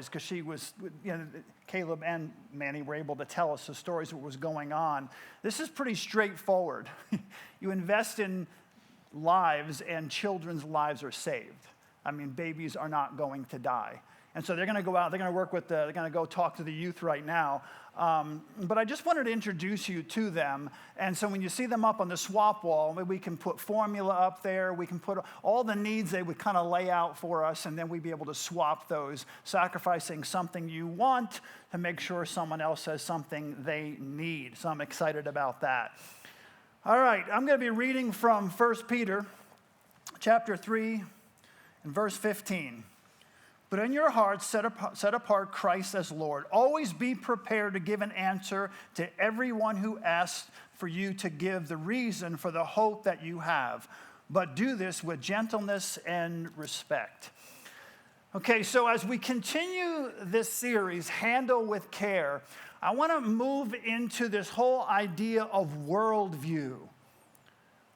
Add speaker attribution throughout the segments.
Speaker 1: stories because Caleb and Manny were able to tell us the stories of what was going on. This is pretty straightforward. You invest in lives and children's lives are saved. I mean, babies are not going to die. And so they're going to go out, they're going to work with they're going to go talk to the youth right now. But I just wanted to introduce you to them. And so when you see them up on the swap wall, maybe we can put formula up there. We can put all the needs they would kind of lay out for us, and then we'd be able to swap those, sacrificing something you want to make sure someone else has something they need. So I'm excited about that. All right, I'm going to be reading from 1 Peter chapter 3 and verse 15. But in your hearts, set apart Christ as Lord. Always be prepared to give an answer to everyone who asks for you to give the reason for the hope that you have. But do this with gentleness and respect. Okay, so as we continue this series, Handle with Care, I want to move into this whole idea of worldview.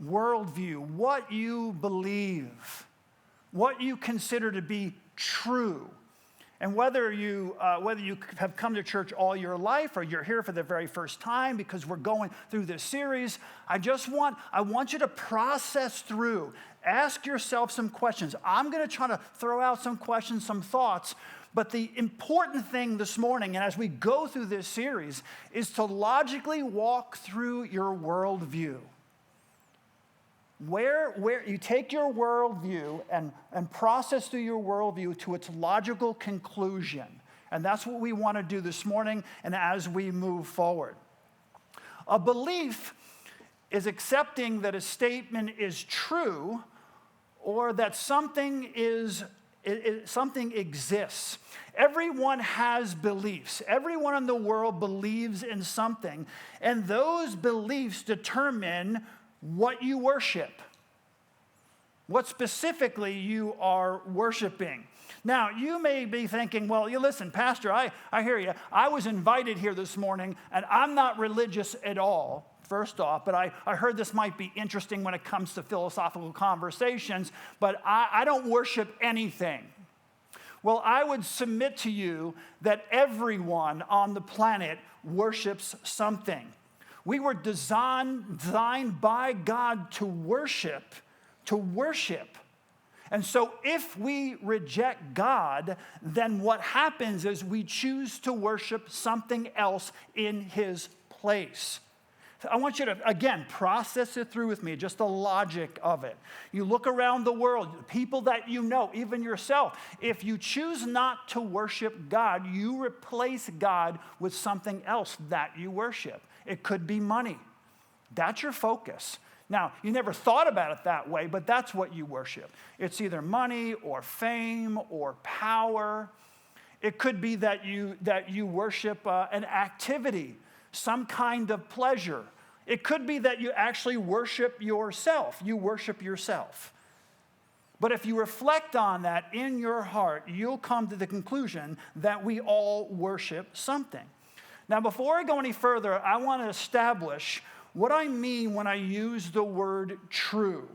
Speaker 1: Worldview, what you believe, what you consider to be true. And whether you have come to church all your life or you're here for the very first time because we're going through this series, I want you to process through. Ask yourself some questions. I'm going to try to throw out some questions, some thoughts. But the important thing this morning, and as we go through this series, is to logically walk through your worldview. Where you take your worldview and process through your worldview to its logical conclusion. And that's what we want to do this morning and as we move forward. A belief is accepting that a statement is true or that something exists. Everyone has beliefs. Everyone in the world believes in something, and those beliefs determine what you worship, what specifically you are worshiping. Now, you may be thinking, well, you listen, Pastor, I hear you. I was invited here this morning, and I'm not religious at all, first off, but I heard this might be interesting when it comes to philosophical conversations, but I don't worship anything. Well, I would submit to you that everyone on the planet worships something. We were designed by God to worship. And so if we reject God, then what happens is we choose to worship something else in his place. I want you to, again, process it through with me, just the logic of it. You look around the world, people that you know, even yourself. If you choose not to worship God, you replace God with something else that you worship. It could be money. That's your focus. Now, you never thought about it that way, but that's what you worship. It's either money or fame or power. It could be that you worship an activity, some kind of pleasure. It could be that you actually worship yourself. You worship yourself. But if you reflect on that in your heart, you'll come to the conclusion that we all worship something. Now, before I go any further, I want to establish what I mean when I use the word true.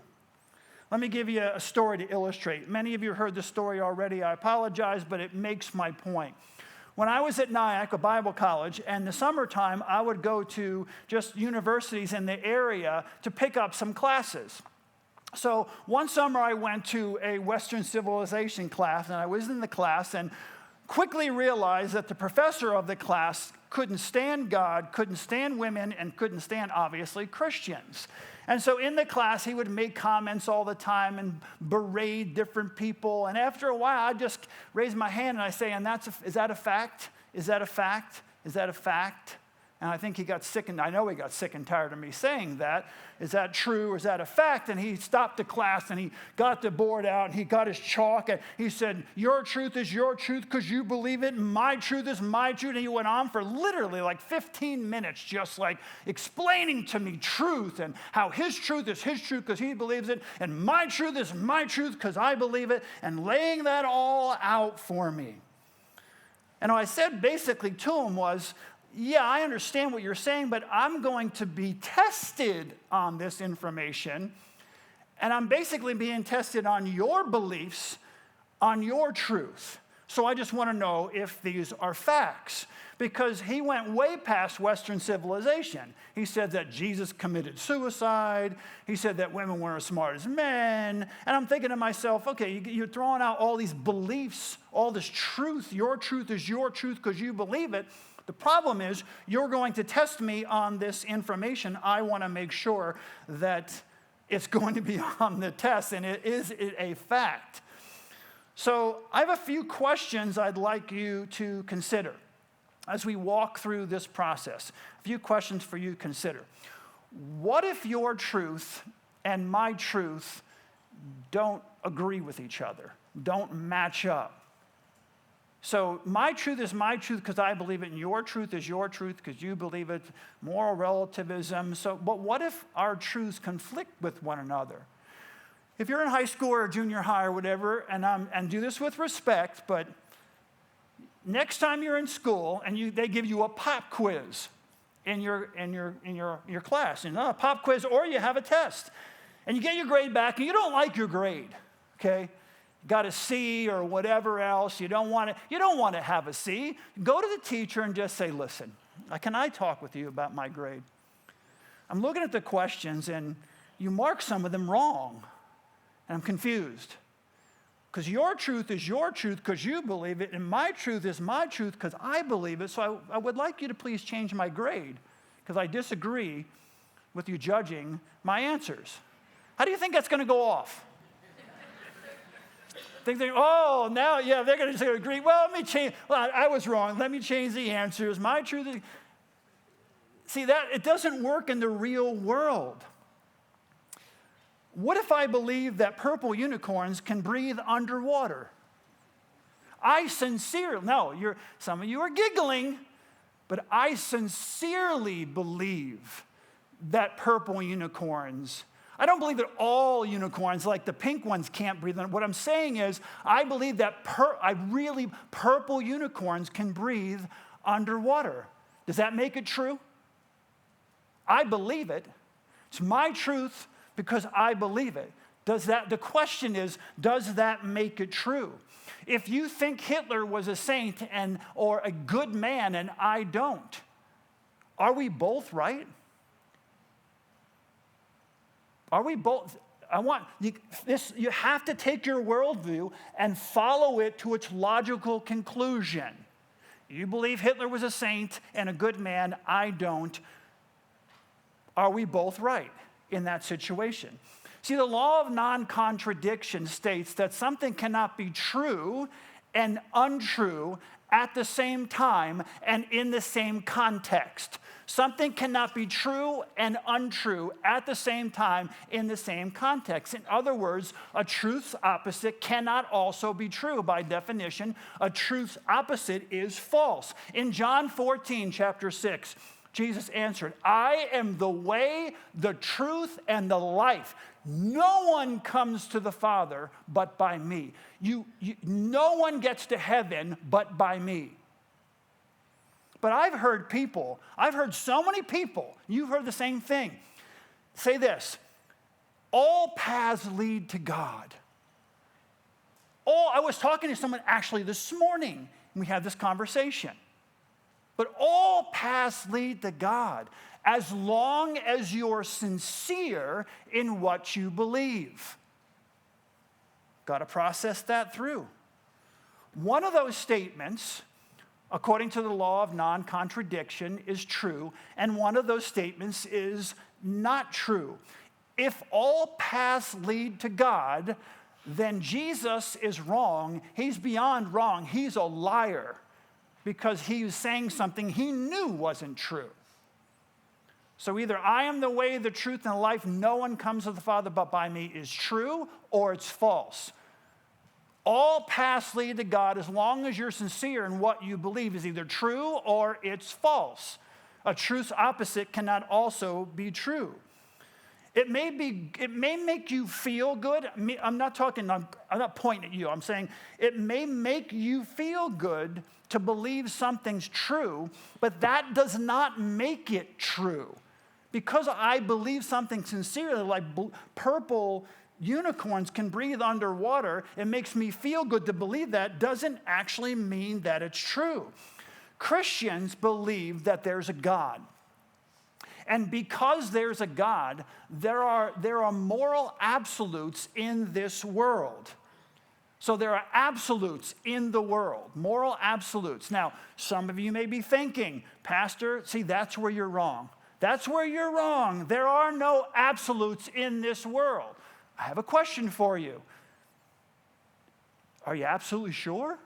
Speaker 1: Let me give you a story to illustrate. Many of you heard this story already. I apologize, but it makes my point. When I was at Nyack, Bible College, and in the summertime, I would go to just universities in the area to pick up some classes. So one summer I went to a Western civilization class, and I was in the class and quickly realized that the professor of the class couldn't stand God, couldn't stand women, and couldn't stand, obviously, Christians. And so in the class, he would make comments all the time and berate different people. And after a while, I'd just raise my hand and I say, is that a fact? Is that a fact? Is that a fact? And I think he got sick, and I know he got sick and tired of me saying that. Is that true or is that a fact? And he stopped the class and he got the board out and he got his chalk and he said, your truth is your truth because you believe it. My truth is my truth. And he went on for literally like 15 minutes just like explaining to me truth and how his truth is his truth because he believes it. And my truth is my truth because I believe it, and laying that all out for me. And what I said basically to him was, yeah, I understand what you're saying, but I'm going to be tested on this information, and I'm basically being tested on your beliefs, on your truth. So I just want to know if these are facts, because he went way past Western civilization. He said that Jesus committed suicide. He said that women weren't as smart as men. And I'm thinking to myself, okay, you're throwing out all these beliefs, all this truth. Your truth is your truth because you believe it. The problem is you're going to test me on this information. I want to make sure that it's going to be on the test, and is it a fact? So I have a few questions I'd like you to consider as we walk through this process. A few questions for you to consider. What if your truth and my truth don't agree with each other, don't match up? So my truth is my truth because I believe it, and your truth is your truth because you believe it. Moral relativism. But what if our truths conflict with one another? If you're in high school or junior high or whatever, and do this with respect, but next time you're in school and they give you a pop quiz in your class, a pop quiz, or you have a test, and you get your grade back, and you don't like your grade, okay? Got a C or whatever else. You don't want to have a C. Go to the teacher and just say, listen, can I talk with you about my grade? I'm looking at the questions, and you mark some of them wrong. And I'm confused. Because your truth is your truth because you believe it, and my truth is my truth because I believe it. So I would like you to please change my grade because I disagree with you judging my answers. How do you think that's going to go off? They're going to agree. Well, let me change. Well, I was wrong. Let me change the answers. My truth is... See, that it doesn't work in the real world. What if I believe that purple unicorns can breathe underwater? Some of you are giggling, but I sincerely believe that purple unicorns, I don't believe that all unicorns, like the pink ones, can't breathe. What I'm saying is, I believe that purple unicorns can breathe underwater. Does that make it true? I believe it. It's my truth because I believe it. The question is, does that make it true? If you think Hitler was a saint or a good man and I don't, are we both right? Are we both? You have to take your worldview and follow it to its logical conclusion. You believe Hitler was a saint and a good man, I don't. Are we both right in that situation? See, the law of non-contradiction states that something cannot be true and untrue at the same time and in the same context. Something cannot be true and untrue at the same time in the same context. In other words, a truth's opposite cannot also be true. By definition, a truth's opposite is false. In John 14, chapter 6, Jesus answered, I am the way, the truth, and the life. No one comes to the Father but by me. No one gets to heaven but by me. But I've heard so many people, you've heard the same thing, say this: all paths lead to God. I was talking to someone actually this morning, and we had this conversation. But all paths lead to God as long as you're sincere in what you believe. Got to process that through. One of those statements, according to the law of non-contradiction, is true, and one of those statements is not true. If all paths lead to God, then Jesus is wrong. He's beyond wrong. He's a liar because he was saying something he knew wasn't true. So either I am the way, the truth, and the life, no one comes to the Father but by me is true, or it's false. All paths lead to God as long as you're sincere in what you believe is either true or it's false. A truth's opposite cannot also be true. It may make you feel good. I'm not pointing at you. I'm saying it may make you feel good to believe something's true, but that does not make it true. Because I believe something sincerely, like purple unicorns can breathe underwater, it makes me feel good to believe that, doesn't actually mean that it's true. Christians believe that there's a God. And because there's a God, there are moral absolutes in this world. So there are absolutes in the world, moral absolutes. Now, some of you may be thinking, Pastor, see, that's where you're wrong. That's where you're wrong. There are no absolutes in this world. I have a question for you. Are you absolutely sure?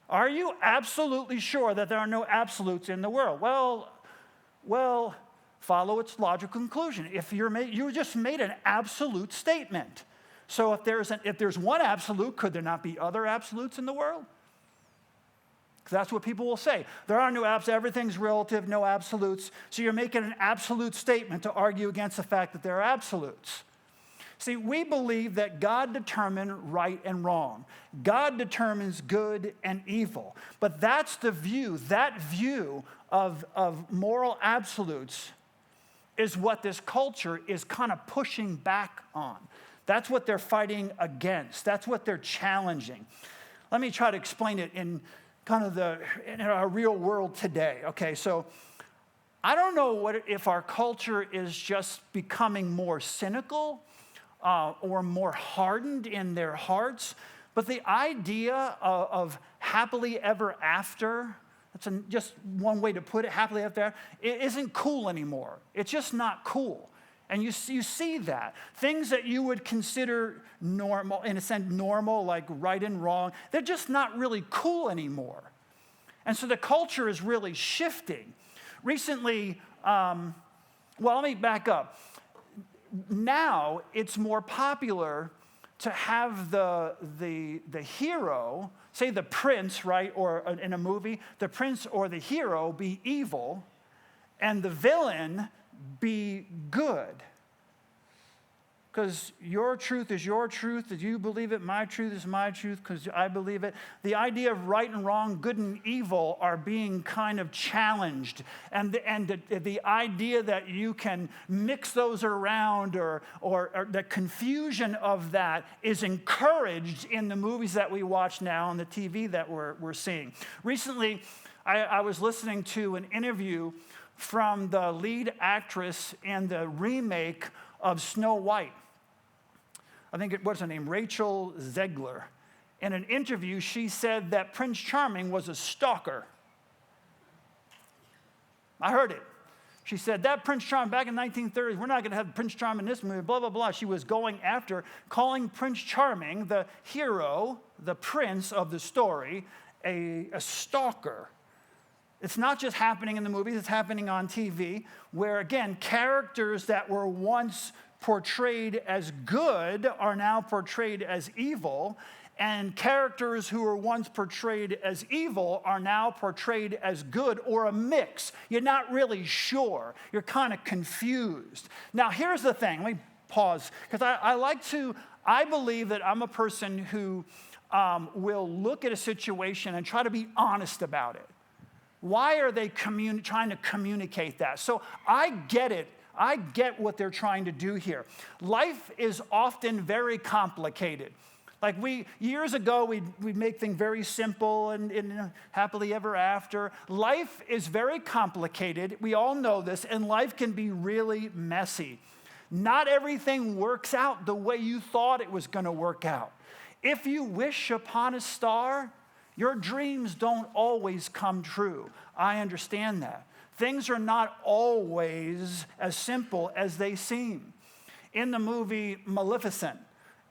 Speaker 1: Are you absolutely sure that there are no absolutes in the world? Well, follow its logical conclusion. If you just made an absolute statement. So if there's one absolute, could there not be other absolutes in the world? Because that's what people will say. There are no absolutes. Everything's relative, no absolutes. So you're making an absolute statement to argue against the fact that there are absolutes. See, we believe that God determined right and wrong. God determines good and evil. But that's the view. That view of moral absolutes is what this culture is kind of pushing back on. That's what they're fighting against. That's what they're challenging. Let me try to explain it in kind of in our real world today. Okay, so I don't know if our culture is just becoming more cynical or more hardened in their hearts, but the idea of happily ever after, that's just one way to put it, happily ever after, it isn't cool anymore. It's just not cool. And you see that. Things that you would consider normal, in a sense normal, like right and wrong, they're just not really cool anymore. And so the culture is really shifting. Recently, let me back up. Now it's more popular to have the hero, say the prince, right, or in a movie, the prince or the hero be evil, and the villain be good. Because your truth is your truth, that you believe it, my truth is my truth, because I believe it. The idea of right and wrong, good and evil are being kind of challenged. And the idea that you can mix those around or the confusion of that is encouraged in the movies that we watch now and the TV that we're seeing. Recently, I was listening to an interview from the lead actress in the remake of Snow White. I think it was her name, Rachel Zegler. In an interview, she said that Prince Charming was a stalker. I heard it. She said that Prince Charming, back in the 1930s, we're not going to have Prince Charming in this movie, blah, blah, blah. She was going after calling Prince Charming, the hero, the prince of the story, a stalker. It's not just happening in the movies, it's happening on TV, where, again, characters that were once portrayed as good are now portrayed as evil, and characters who were once portrayed as evil are now portrayed as good, or a mix. You're not really sure. You're kind of confused. Now, here's the thing. Let me pause, because I believe that I'm a person who will look at a situation and try to be honest about it. Why are they trying to communicate that? So I get it. I get what they're trying to do here. Life is often very complicated. Like years ago, we'd make things very simple and happily ever after. Life is very complicated. We all know this, and life can be really messy. Not everything works out the way you thought it was going to work out. If you wish upon a star, your dreams don't always come true. I understand that. Things are not always as simple as they seem. In the movie Maleficent,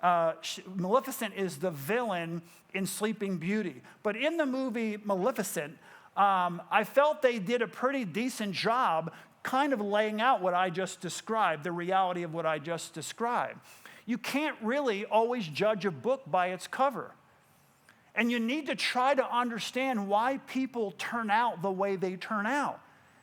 Speaker 1: Maleficent is the villain in Sleeping Beauty. But in the movie Maleficent, I felt they did a pretty decent job kind of laying out what I just described, the reality of what I just described. You can't really always judge a book by its cover. And you need to try to understand why people turn out the way they turn out.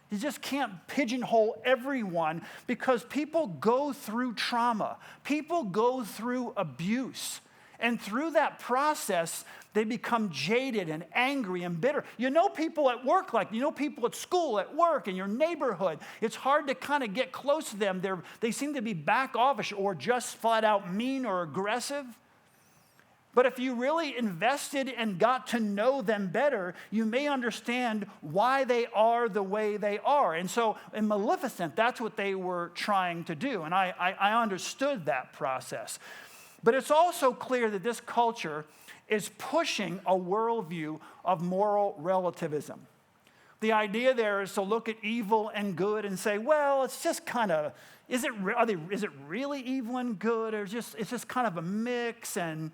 Speaker 1: You just can't pigeonhole everyone, because people go through trauma. People go through abuse. And through that process, they become jaded and angry and bitter. You know people at work people at school, at work, in your neighborhood. It's hard to kind of get close to them. They seem to be back offish or just flat out mean or aggressive. But if you really invested and got to know them better, you may understand why they are the way they are. And so in Maleficent, that's what they were trying to do. And I understood that process. But it's also clear that this culture is pushing a worldview of moral relativism. The idea there is to look at evil and good and say, well, it's just kind of, is it really evil and good? Or it's just kind of a mix? And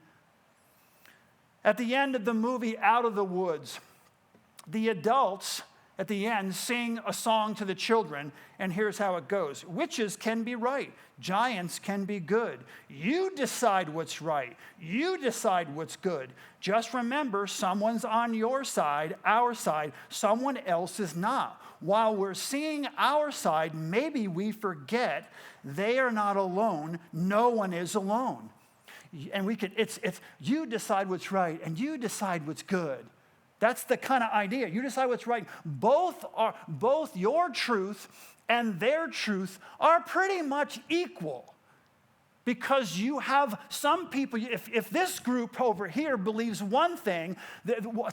Speaker 1: at the end of the movie, Out of the Woods, the adults at the end sing a song to the children, and here's how it goes. Witches can be right. Giants can be good. You decide what's right. You decide what's good. Just remember, someone's on your side, our side. Someone else is not. While we're seeing our side, maybe we forget they are not alone. No one is alone. And it's you decide what's right, and you decide what's good. That's the kind of idea. You decide what's right. Both your truth and their truth are pretty much equal. Because you have some people, if this group over here believes one thing,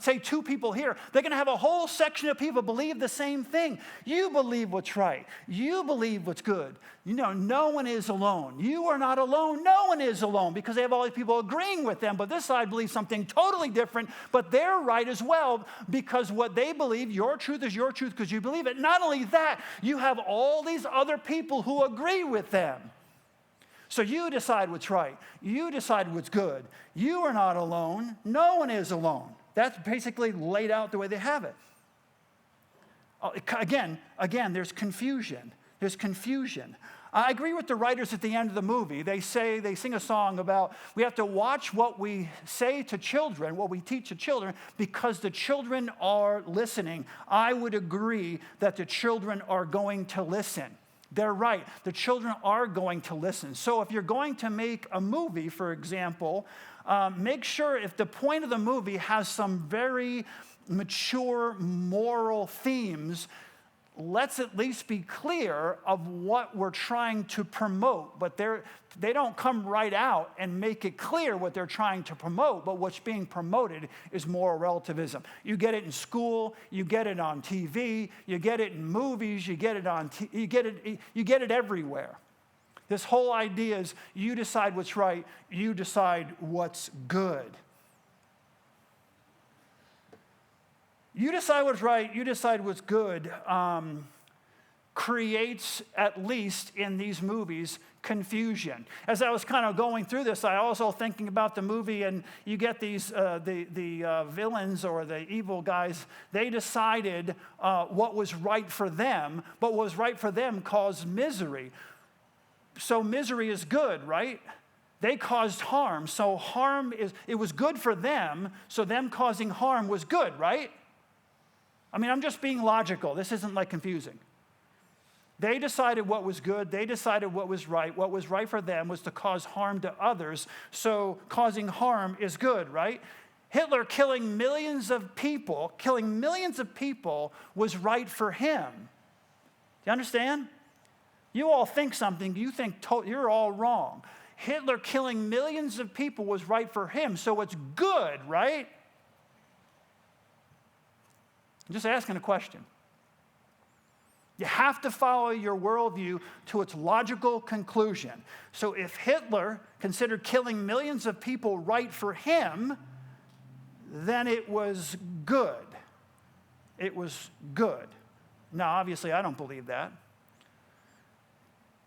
Speaker 1: say two people here, they're going to have a whole section of people believe the same thing. You believe what's right. You believe what's good. You know, no one is alone. You are not alone. No one is alone because they have all these people agreeing with them. But this side believes something totally different, but they're right as well because what they believe, your truth is your truth because you believe it. Not only that, you have all these other people who agree with them. So you decide what's right. You decide what's good. You are not alone. No one is alone. That's basically laid out the way they have it. Again, there's confusion. There's confusion. I agree with the writers at the end of the movie. They sing a song about we have to watch what we say to children, what we teach to children, because the children are listening. I would agree that the children are going to listen. They're right. The children are going to listen. So if you're going to make a movie, for example, make sure if the point of the movie has some very mature moral themes, let's at least be clear of what we're trying to promote. But they don't come right out and make it clear what they're trying to promote, but what's being promoted is moral relativism. You get it in school, you get it on TV, you get it in movies, you get it everywhere. This whole idea is you decide what's right, you decide what's good. You decide what's right, you decide what's good, creates, at least in these movies, confusion. As I was kind of going through this, I also thinking about the movie, and you get these, the villains or the evil guys, they decided what was right for them, but what was right for them caused misery. So misery is good, right? They caused harm, so it was good for them, so them causing harm was good, right? I mean, I'm just being logical. This isn't like confusing. They decided what was good. They decided what was right. What was right for them was to cause harm to others. So causing harm is good, right? Hitler killing millions of people was right for him. Do you understand? You all think something. You think you're all wrong. Hitler killing millions of people was right for him. So it's good, right? I'm just asking a question. You have to follow your worldview to its logical conclusion. So if Hitler considered killing millions of people right for him, then it was good. It was good. Now, obviously, I don't believe that.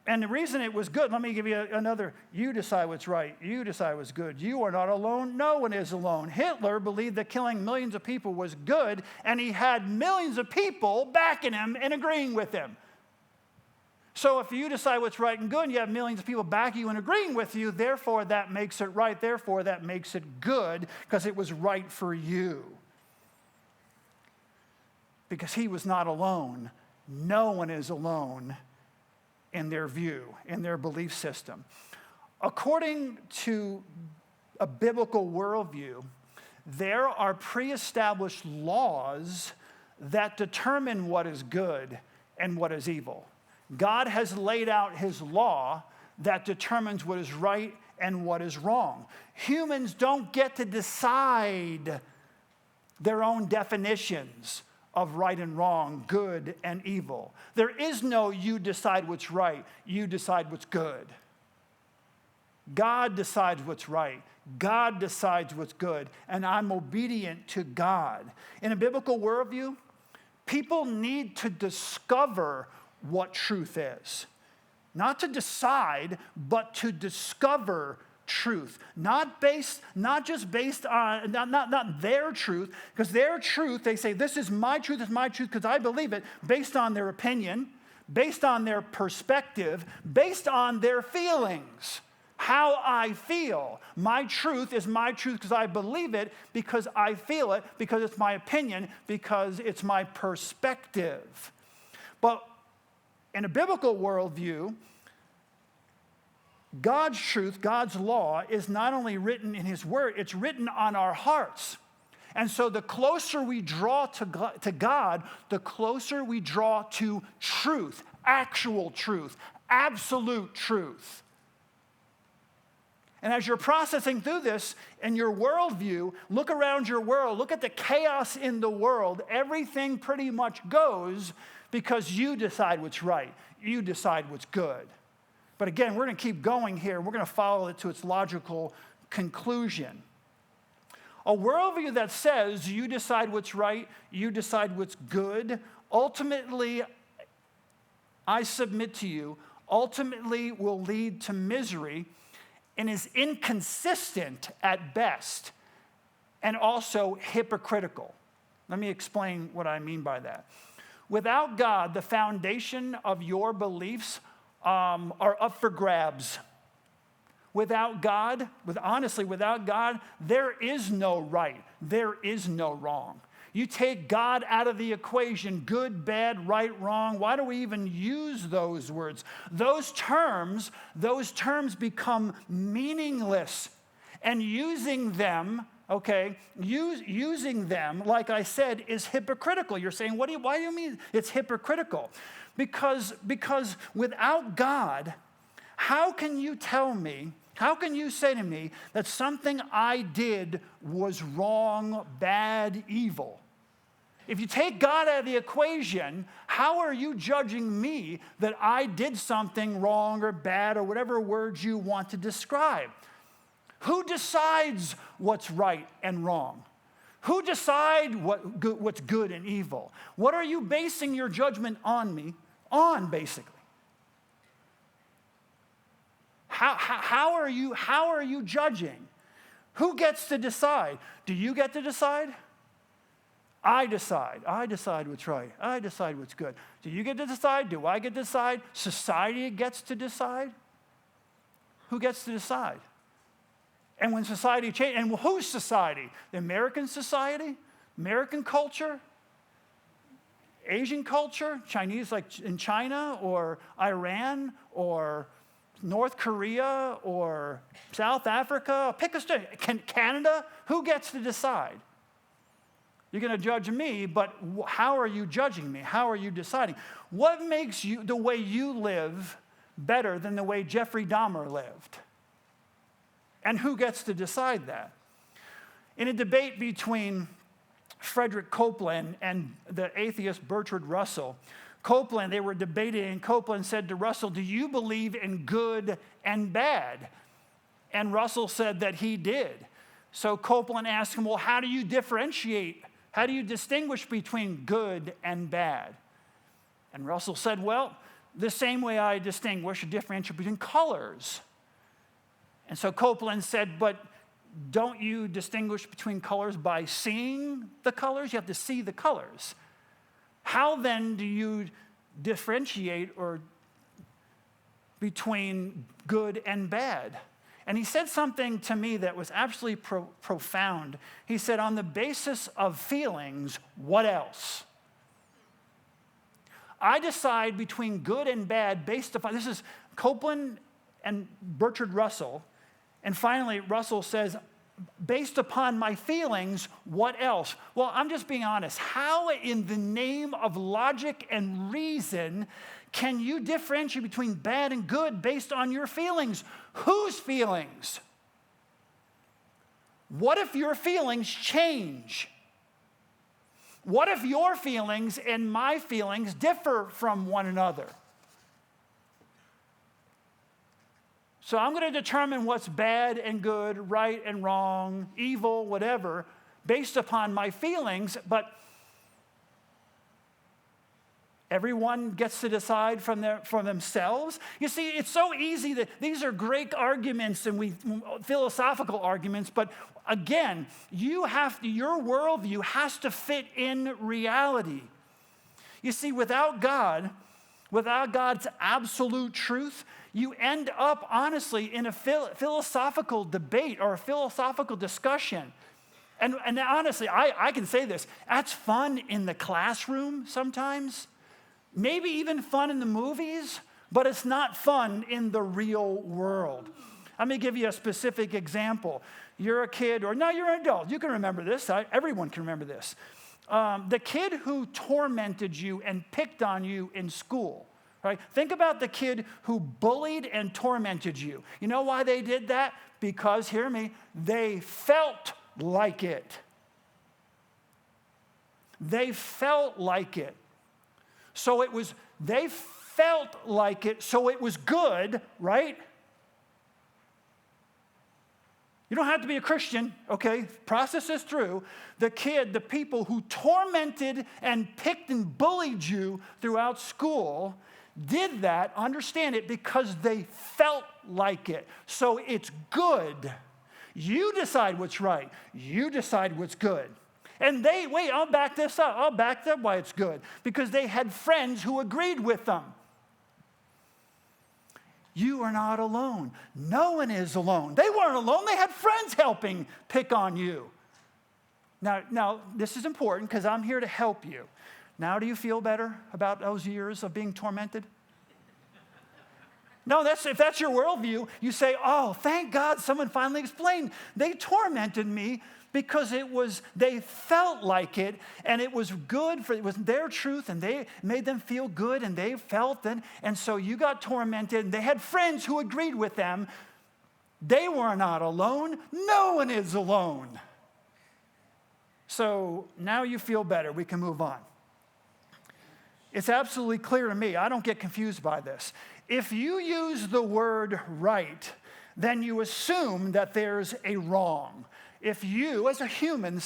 Speaker 1: And the reason it was good, let me give you another. You decide what's right. You decide what's good. You are not alone. No one is alone. Hitler believed that killing millions of people was good, and he had millions of people backing him and agreeing with him. So if you decide what's right and good, and you have millions of people backing you and agreeing with you, therefore that makes it right. Therefore that makes it good because it was right for you. Because he was not alone. No one is alone in their view, in their belief system. According to a biblical worldview, there are pre-established laws that determine what is good and what is evil. God has laid out his law that determines what is right and what is wrong. Humans don't get to decide their own definitions of right and wrong, good and evil. There is no you decide what's right, you decide what's good. God decides what's right. God decides what's good, and I'm obedient to God. In a biblical worldview, people need to discover what truth is. Not to decide, but to discover truth. Not just based on, not their truth, because their truth, they say, this is my truth because I believe it, based on their opinion, based on their perspective, based on their feelings. How I feel. My truth is my truth because I believe it, because I feel it, because it's my opinion, because it's my perspective. But in a biblical worldview, God's truth, God's law, is not only written in his word, it's written on our hearts. And so the closer we draw to God, the closer we draw to truth, actual truth, absolute truth. And as you're processing through this in your worldview, look around your world, look at the chaos in the world. Everything pretty much goes because you decide what's right. You decide what's good. But again, we're going to keep going here. We're going to follow it to its logical conclusion. A worldview that says you decide what's right, you decide what's good, ultimately, I submit to you, ultimately will lead to misery and is inconsistent at best, and also hypocritical. Let me explain what I mean by that. Without God, the foundation of your beliefs are up for grabs. Without God, without God, there is no right, there is no wrong. You take God out of the equation, good, bad, right, wrong. Why do we even use those words? Those terms become meaningless. And using them, using them, like I said, is hypocritical. You're saying, why do you mean it's hypocritical? Because without God, how can you say to me that something I did was wrong, bad, evil? If you take God out of the equation, how are you judging me that I did something wrong or bad or whatever words you want to describe? Who decides what's right and wrong? Who decides what's good and evil? What are you basing your judgment on me on, basically? How are you judging? Who gets to decide? Do you get to decide? I decide. I decide what's right. I decide what's good. Do you get to decide? Do I get to decide? Society gets to decide? Who gets to decide? And when society changes, and whose society? The American society? American culture? Asian culture? Chinese, like in China or Iran or North Korea or South Africa? Pick a state. Canada? Who gets to decide? You're going to judge me, but how are you judging me? How are you deciding? What makes you the way you live better than the way Jeffrey Dahmer lived? And who gets to decide that? In a debate between Frederick Copeland and the atheist Bertrand Russell, they were debating, and Copeland said to Russell, do you believe in good and bad? And Russell said that he did. So Copeland asked him, well, how do you differentiate? How do you distinguish between good and bad? And Russell said, well, the same way I distinguish or differentiate between colors. And so Copeland said, but don't you distinguish between colors by seeing the colors? You have to see the colors. How then do you differentiate or between good and bad? And he said something to me that was absolutely profound. He said, on the basis of feelings, what else? I decide between good and bad based upon, this is Copeland and Bertrand Russell. And finally, Russell says, based upon my feelings, what else? Well, I'm just being honest. How in the name of logic and reason can you differentiate between bad and good based on your feelings? Whose feelings? What if your feelings change? What if your feelings and my feelings differ from one another? So I'm going to determine what's bad and good, right and wrong, evil, whatever, based upon my feelings, but everyone gets to decide for themselves. You see, it's so easy that these are great arguments and philosophical arguments, but again, your worldview has to fit in reality. You see, without God's absolute truth, you end up, honestly, in a philosophical debate or a philosophical discussion. And honestly, I can say this, that's fun in the classroom sometimes, maybe even fun in the movies, but it's not fun in the real world. Let me give you a specific example. You're a kid, or no, you're an adult. You can remember this. Everyone can remember this. The kid who tormented you and picked on you in school. Right? Think about the kid who bullied and tormented you. You know why they did that? Because, hear me, they felt like it. They felt like it. They felt like it, so it was good, right? You don't have to be a Christian, okay? Process this through. The people who tormented and picked and bullied you throughout school did that, understand it, because they felt like it. So it's good. You decide what's right. You decide what's good. And I'll back this up. I'll back up why it's good. Because they had friends who agreed with them. You are not alone. No one is alone. They weren't alone. They had friends helping pick on you. Now this is important because I'm here to help you. Now, do you feel better about those years of being tormented? No, if that's your worldview, you say, oh, thank God someone finally explained. They tormented me because they felt like it, and it was good, it was their truth, and they made them feel good, and they felt it, and so you got tormented, and they had friends who agreed with them. They were not alone. No one is alone. So now you feel better. We can move on. It's absolutely clear to me. I don't get confused by this. If you use the word right, then you assume that there's a wrong. If you, as a human,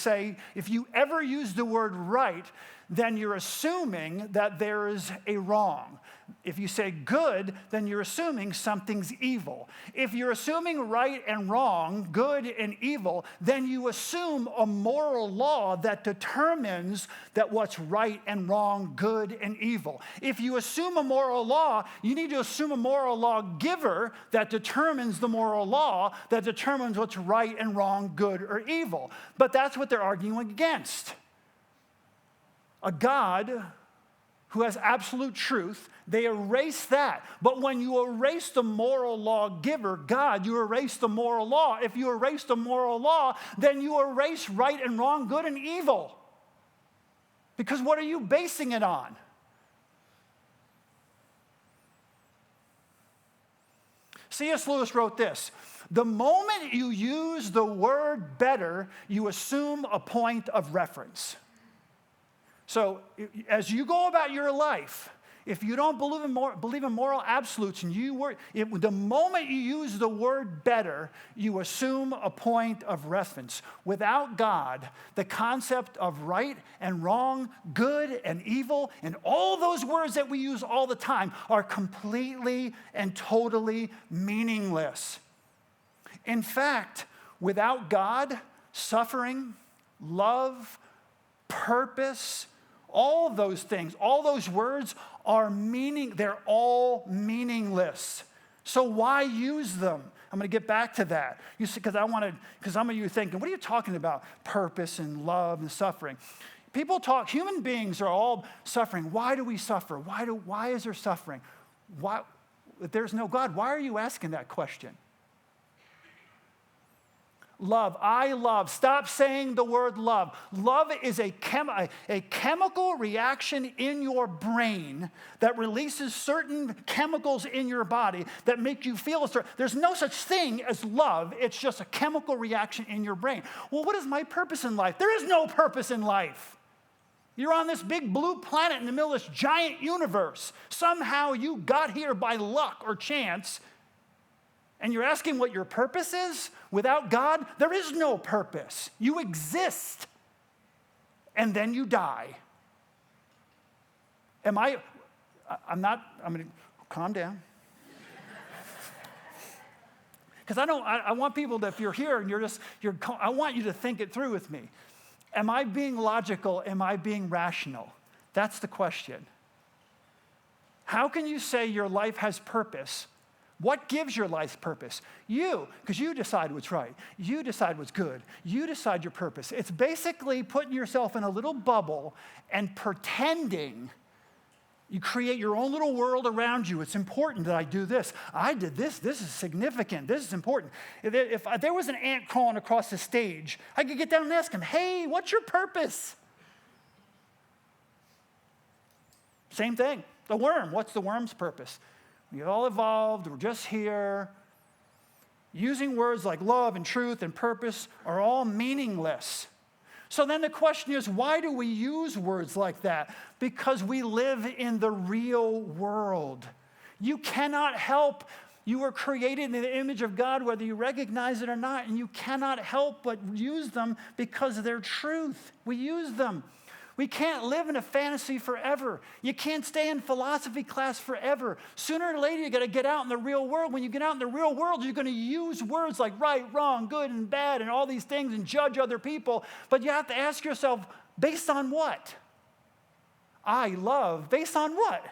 Speaker 1: if you ever use the word right, then you're assuming that there is a wrong. If you say good, then you're assuming something's evil. If you're assuming right and wrong, good and evil, then you assume a moral law that determines that what's right and wrong, good and evil. If you assume a moral law, you need to assume a moral law giver that determines the moral law, that determines what's right and wrong, good or evil. But that's what they're arguing against. A God who has absolute truth, they erase that. But when you erase the moral law giver, God, you erase the moral law. If you erase the moral law, then you erase right and wrong, good and evil. Because what are you basing it on? C.S. Lewis wrote this: the moment you use the word better, you assume a point of reference. So as you go about your life, if you don't believe in moral absolutes, and the moment you use the word better, you assume a point of reference. Without God, the concept of right and wrong, good and evil, and all those words that we use all the time are completely and totally meaningless. In fact, without God, suffering, love, purpose, all those things, all those words they're all meaningless. So why use them? I'm going to get back to that. You see, because some of you are thinking, what are you talking about? Purpose and love and suffering. Human beings are all suffering. Why do we suffer? Why is there suffering? Why, if there's no God, why are you asking that question? Love. I love. Stop saying the word love. Love is a chemical reaction in your brain that releases certain chemicals in your body that make you feel a certain. There's no such thing as love. It's just a chemical reaction in your brain. Well, what is my purpose in life? There is no purpose in life. You're on this big blue planet in the middle of this giant universe. Somehow you got here by luck or chance. And you're asking what your purpose is? Without God, there is no purpose. You exist, and then you die. I'm going to calm down. Because I want people to, if you're here and I want you to think it through with me. Am I being logical? Am I being rational? That's the question. How can you say your life has purpose? What gives your life purpose? You, because you decide what's right. You decide what's good. You decide your purpose. It's basically putting yourself in a little bubble and pretending. You create your own little world around you. It's important that I do this. I did this. This is significant. This is important. If there was an ant crawling across the stage, I could get down and ask him, hey, what's your purpose? Same thing. The worm. What's the worm's purpose? We all evolved, we're just here. Using words like love and truth and purpose are all meaningless. So then the question is, why do we use words like that? Because we live in the real world. You cannot help. You were created in the image of God, whether you recognize it or not, and you cannot help but use them because they're truth. We use them. We can't live in a fantasy forever. You can't stay in philosophy class forever. Sooner or later, you got to get out in the real world. When you get out in the real world, you're going to use words like right, wrong, good, and bad, and all these things, and judge other people. But you have to ask yourself, based on what? I love, based on what?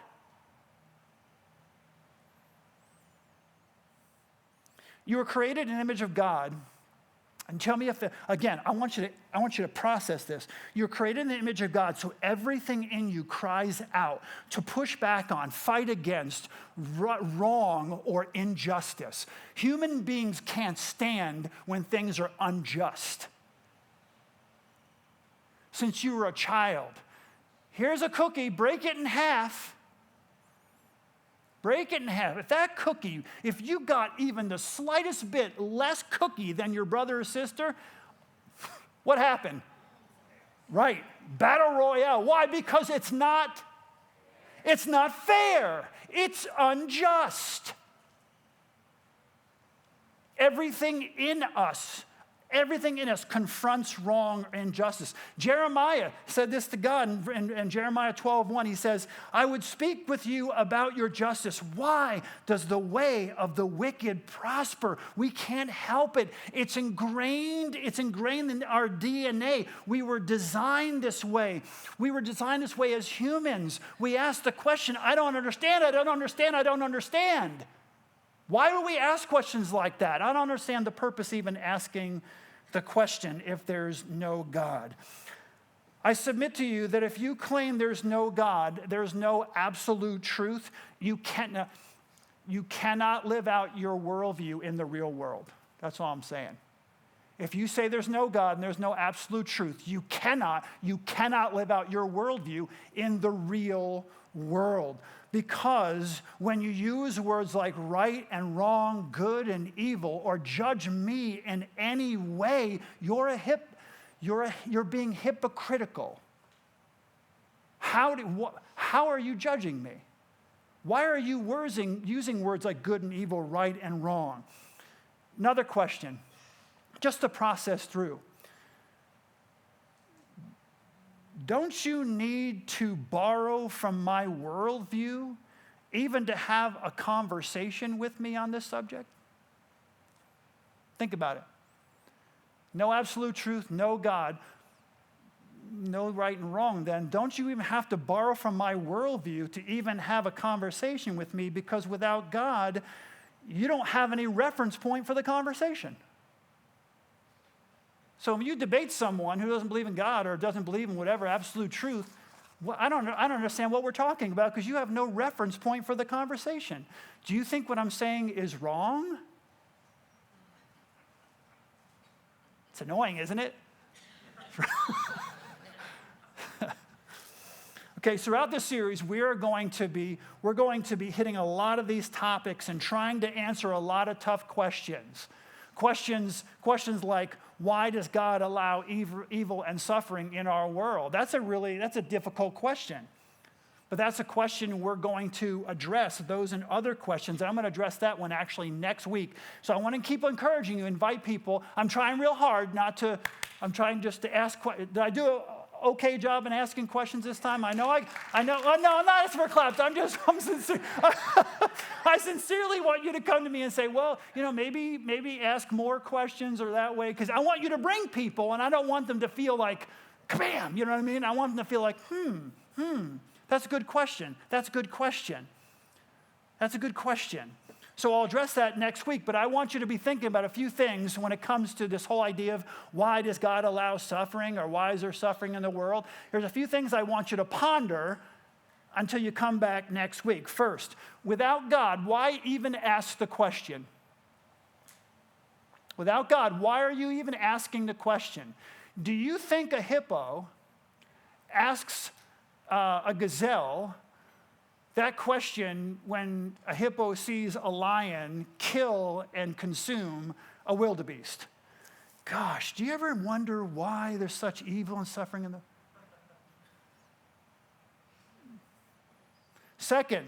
Speaker 1: You were created in the image of God. And tell me again, I want you to process this. You're created in the image of God, so everything in you cries out to push back on, fight against wrong or injustice. Human beings can't stand when things are unjust. Since you were a child, here's a cookie, break it in half. Break it in half. If that cookie, if you got even the slightest bit less cookie than your brother or sister, what happened? Right, battle royale. Why? Because it's not fair. It's unjust. Everything in us confronts wrong and injustice. Jeremiah said this to God in Jeremiah 12:1. He says, I would speak with you about your justice. Why does the way of the wicked prosper? We can't help it. It's ingrained in our DNA. We were designed this way. We were designed this way as humans. We ask the question, I don't understand, I don't understand, I don't understand. Why do we ask questions like that? I don't understand the purpose even asking the question if there's no God. I submit to you that if you claim there's no God, there's no absolute truth, you cannot live out your worldview in the real world. That's all I'm saying. If you say there's no God and there's no absolute truth, you cannot live out your worldview in the real world. Because when you use words like right and wrong, good and evil, or judge me in any way, you're being hypocritical. How are you judging me? Why are you using words like good and evil, right and wrong? Another question, just to process through. Don't you need to borrow from my worldview even to have a conversation with me on this subject? Think about it. No absolute truth, no God, no right and wrong, then don't you even have to borrow from my worldview to even have a conversation with me, because without God, you don't have any reference point for the conversation. So when you debate someone who doesn't believe in God or doesn't believe in whatever absolute truth, well, I don't understand what we're talking about, because you have no reference point for the conversation. Do you think what I'm saying is wrong? It's annoying, isn't it? Okay, throughout this series, we're going to be hitting a lot of these topics and trying to answer a lot of tough questions. Questions like, why does God allow evil and suffering in our world? That's a difficult question. But that's a question we're going to address, those and other questions. And I'm going to address that one actually next week. So I want to keep encouraging you, invite people. I'm trying real hard I'm trying just to ask questions. Did I do an okay job in asking questions this time? I know. Oh, no, I'm not asking for claps. I'm sincere. I sincerely want you to come to me and say, well, maybe ask more questions or that way, because I want you to bring people, and I don't want them to feel like, kabam, you know what I mean? I want them to feel like, that's a good question. That's a good question. That's a good question. So I'll address that next week, but I want you to be thinking about a few things when it comes to this whole idea of why does God allow suffering, or why is there suffering in the world? There's a few things I want you to ponder until you come back next week. First, without God, why even ask the question? Without God, why are you even asking the question? Do you think a hippo asks a gazelle that question when a hippo sees a lion kill and consume a wildebeest? Gosh, do you ever wonder why there's such evil and suffering in the... Second,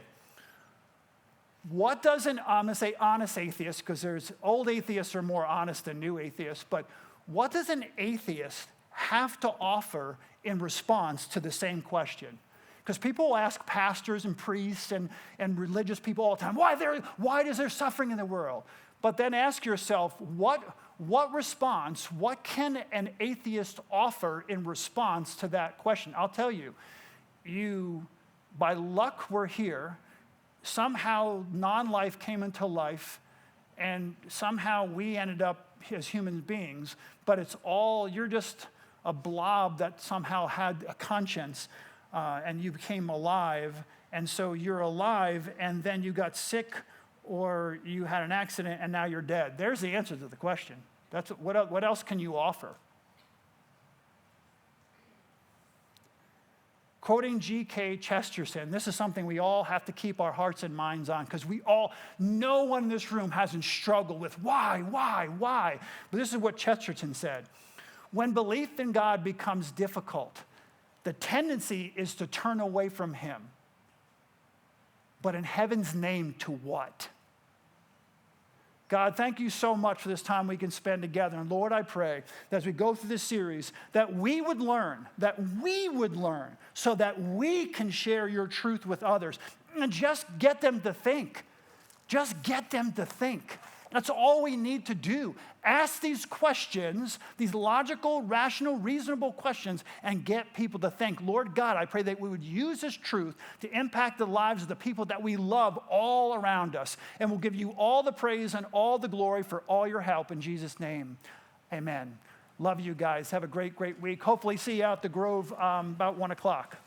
Speaker 1: what does I'm going to say honest atheist, because there's old atheists are more honest than new atheists, but what does an atheist have to offer in response to the same question? Because people will ask pastors and priests and religious people all the time, why is there suffering in the world? But then ask yourself, what response, what can an atheist offer in response to that question? I'll tell you, by luck we're here, somehow non-life came into life, and somehow we ended up as human beings, but you're just a blob that somehow had a conscience. And you became alive, and so you're alive, and then you got sick, or you had an accident, and now you're dead. There's the answer to the question. What else can you offer? Quoting G.K. Chesterton, this is something we all have to keep our hearts and minds on, because no one in this room hasn't struggled with why. But this is what Chesterton said. When belief in God becomes difficult, the tendency is to turn away from him. But in heaven's name, to what? God, thank you so much for this time we can spend together. And Lord, I pray that as we go through this series, that we would learn, so that we can share your truth with others. And just get them to think. That's all we need to do. Ask these questions, these logical, rational, reasonable questions, and get people to think. Lord God, I pray that we would use this truth to impact the lives of the people that we love all around us. And we'll give you all the praise and all the glory for all your help in Jesus' name. Amen. Love you guys. Have a great, great week. Hopefully see you out at the Grove about 1 o'clock.